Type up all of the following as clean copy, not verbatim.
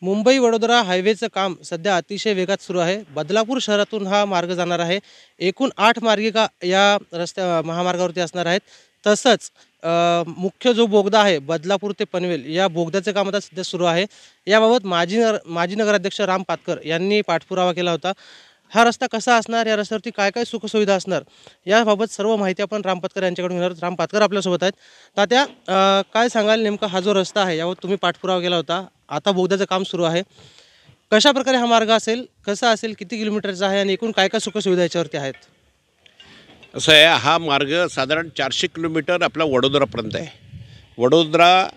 मुंबई वडोदरा हायवेचं काम सध्या अतिशय वेगात सुरू आहे. बदलापूर शहरातून हा मार्ग जाणार आहे. एकूण 8 मार्गिका या महामार्गावरती असणार आहेत. तसंच मुख्य जो बोगदा आहे बदलापूर ते पनवेल या बोगद्याचं काम आता सध्या सुरू आहे. याबाबत माजी नगराध्यक्ष राम पातकर यांनी पाठपुरावा केला होता. हा रस्ता कसा असणार, या रस्त्यावरती काय काय सुखसुविधा असणार, याबाबत सर्व माहिती आपण राम पातकर यांच्याकडून घेणार आहोत. राम पातकर आपल्यासोबत आहेत. तात्या, काय सांगाल, नेमका हा जो रस्ता आहे यावर तुम्ही पाठपुरावा केला होता, आता बोगद्याचं काम सुरू आहे, कशा प्रकारे हा मार्ग असेल, कसा असेल, किती किलोमीटरचा आहे आणि एकूण काय काय सुखसुविधा याच्यावरती आहेत? असं आहे, हा मार्ग साधारण 400 किलोमीटर आपला वडोदरापर्यंत आहे. वडोदरा,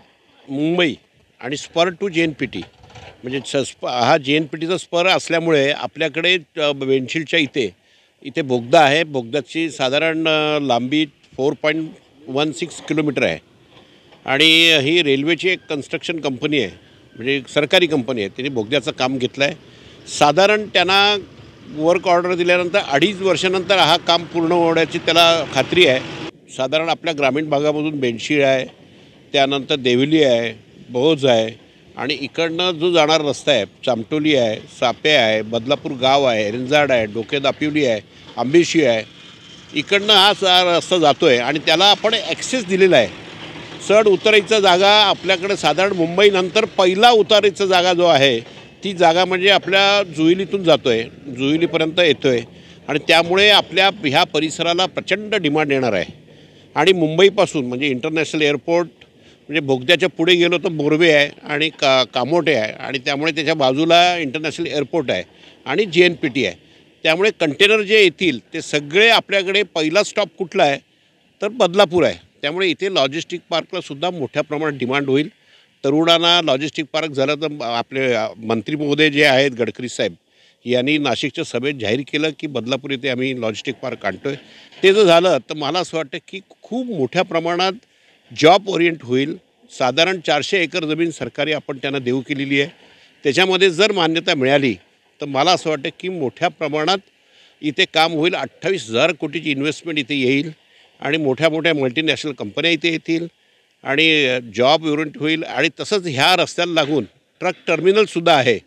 मुंबई आणि स्पर टू JNPT, म्हणजे हा JNPTचा स्पर असल्यामुळे आपल्याकडे वेनशिल्डच्या इथे बोगदा आहे. बोगद्याची साधारण लांबी 4.16 किलोमीटर आहे आणि ही रेल्वेची एक कन्स्ट्रक्शन कंपनी आहे, म्हणजे सरकारी कंपनी आहे. तिने बोगद्याचं काम घेतलं आहे. साधारण त्यांना वर्क ऑर्डर दिल्यानंतर 2.5 वर्षानंतर हा काम पूर्ण होण्याची त्याला खात्री आहे. साधारण आपल्या ग्रामीण भागामधून बेंडशीळ आहे, त्यानंतर देविली आहे, बोज आहे आणि इकडनं जो जाणारा रस्ता आहे चामटोली आहे, सापे आहे, बदलापूर गाव आहे, रिंजाड आहे, डोकेदापिवली आहे, आंबेशी आहे. इकडनं हा रस्ता जातो आहे आणि त्याला आपण ॲक्सेस दिलेला आहे. चढ उतरायचा जागा आपल्याकडे साधारण मुंबईनंतर पहिला उतारायचा जागा जो आहे ती जागा म्हणजे आपल्या जुईलीतून जातो आहे, जुईलीपर्यंत येतो आहे आणि त्यामुळे आपल्या ह्या परिसराला प्रचंड डिमांड येणार आहे. आणि मुंबईपासून म्हणजे इंटरनॅशनल एअरपोर्ट, म्हणजे बोगद्याच्या पुढे गेलो तर बोर्वे आहे आणि कामोठे आहे आणि त्यामुळे त्याच्या बाजूला इंटरनॅशनल एअरपोर्ट आहे आणि JNPT आहे. त्यामुळे कंटेनर जे येतील ते सगळे आपल्याकडे पहिला स्टॉप कुठला आहे तर बदलापूर आहे. त्यामुळे इथे लॉजिस्टिक पार्कलासुद्धा मोठ्या प्रमाणात डिमांड होईल. तरुणांना लॉजिस्टिक पार्क झालं तर आपले मंत्री महोदय जे आहेत गडकरी साहेब यांनी नाशिकच्या सभेत जाहीर केलं की बदलापूर येथे आम्ही लॉजिस्टिक पार्क आणतो आहे. ते जर झालं तर मला असं वाटतं की खूप मोठ्या प्रमाणात जॉब ओरिएंट होईल. साधारण 400 एकर जमीन सरकारी आपण त्यांना देऊ केलेली आहे. त्याच्यामध्ये जर मान्यता मिळाली तर मला असं वाटतं की मोठ्या प्रमाणात इथे काम होईल. 28,000 कोटीची इन्व्हेस्टमेंट इथे येईल आणि मोठ्या मोठ्या मल्टीनॅशनल कंपन्या इथे येतील आणि जॉब ओरिएंट होईल. आणि तसंच ह्या रस्त्याला लागून ट्रक टर्मिनलसुद्धा आहे.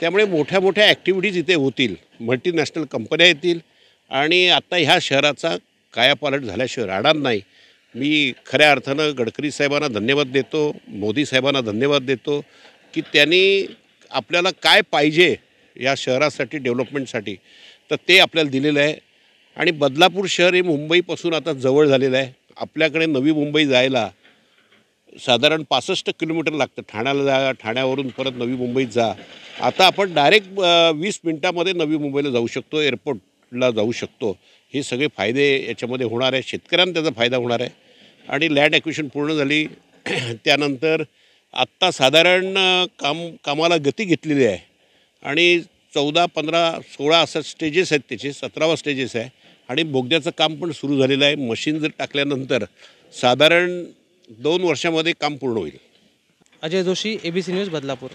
त्यामुळे मोठ्या मोठ्या ॲक्टिव्हिटीज इथे होतील, मल्टीनॅशनल कंपन्या येतील आणि आता ह्या शहराचा कायापालट झाल्याशिवाय राहणार नाही. मी खऱ्या अर्थानं गडकरी साहेबांना धन्यवाद देतो, मोदी साहेबांना धन्यवाद देतो की त्यांनी आपल्याला काय पाहिजे या शहरासाठी, डेव्हलपमेंटसाठी, तर ते आपल्याला दिलेलं आहे. आणि बदलापूर शहर हे मुंबईपासून आता जवळ झालेलं आहे. आपल्याकडे नवी मुंबई जायला साधारण 65 किलोमीटर लागतं. ठाण्याला जा, ठाण्यावरून परत नवी मुंबईत जा. आता आपण डायरेक्ट 20 मिनटामध्ये नवी मुंबईला जाऊ शकतो, एअरपोर्टला जाऊ शकतो. हे सगळे फायदे याच्यामध्ये होणार आहे. शेतकऱ्यांना त्याचा फायदा होणार आहे. आणि लँड ॲक्विजिशन पूर्ण झाली त्यानंतर आत्ता साधारण कामाला गती घेतलेली आहे आणि 14, 15, 16 असं स्टेजेस आहेत त्याचे, 17वा स्टेजेस आहे आणि बोगद्याचं काम पण सुरू झालेलं आहे. मशीन जर टाकल्यानंतर साधारण 2 वर्षामध्ये काम पूर्ण होईल. Ajay Joshi, ABC news, Badlapur.